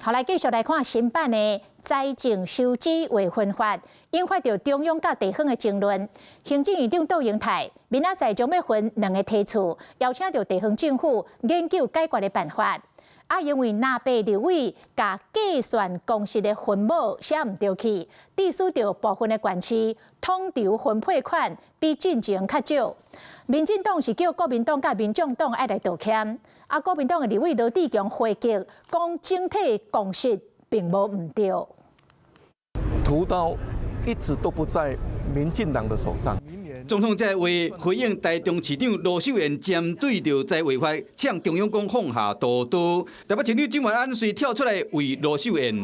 后来继续来看新版的财政收支违分法，引发着中央甲地方的争论。行政院长杜英泰明仔载将要分2个提出，邀请着地方政府研究解决的办法。因为纳北立委甲计算公式的分母写唔对去，致使着部分的县市统筹分配款比进前较少。民进党是叫国民党甲民众党爱来道歉，国民党的立委罗志强回击，讲整体公式并无唔对。屠刀一直都不在民进党的手上。总统这话回应台中市长罗秀燕针对着在违法向中央讲放下屠刀，台北市长郑万安遂跳出来为罗秀燕。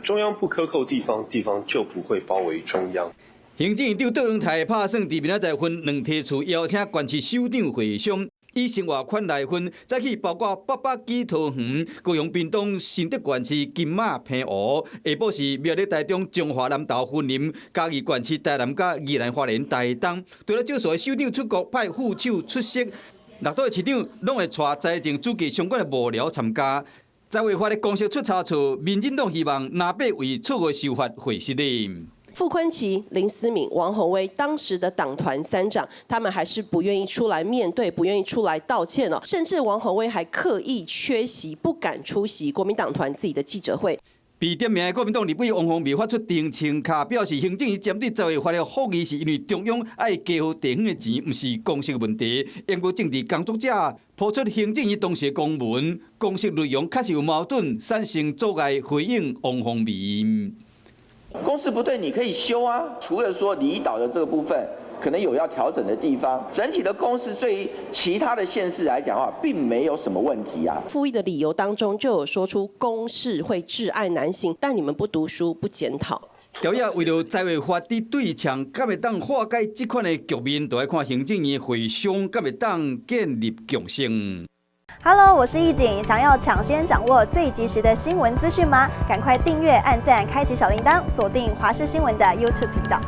中央不克扣地方，地方就不会包围中央。行政院长杜英泰拍算伫明仔载分2提出，邀请县市首长会商。以生活款来分，再去包括北北基桃园、高雄屏东、新竹县市金马、平湖，下晡是苗栗台中、中华南投云林、嘉义县市台南甲宜兰花莲台东。除了少数的首长出国派副手出席，6都的市长拢会带财政主计相关的幕僚参加。在违法的公式出差错，民进党希望拿北为错误修法会失利。傅崐萁、林思敏、王宏威当时的党团3长，他们还是不愿意出来面对，不愿意出来道歉哦。甚至王宏威还刻意缺席，不敢出席国民党团自己的记者会。被点名的国民党立委王宏未发出澄清卡，表示行政院针对违法的福利，是因为中央爱加付地方的钱，不是公式的问题。因为政治工作者抛出行政院当时的公文，公式内容确实有矛盾，产生阻碍。回应王宏伟。公式不对，你可以修啊。除了说离岛的这个部分可能有要调整的地方，整体的公式对于其他的县市来讲的话，并没有什么问题啊。复议的理由当中就有说出公式会窒碍难行，但你们不读书不检讨。条约为了在违法的对象，敢会当化解这款的局面，就要看行政院会商敢会当建立共识。Hello， 我是易景，想要抢先掌握最及时的新闻资讯吗？赶快订阅、按赞、开启小铃铛，锁定华视新闻的 YouTube 频道。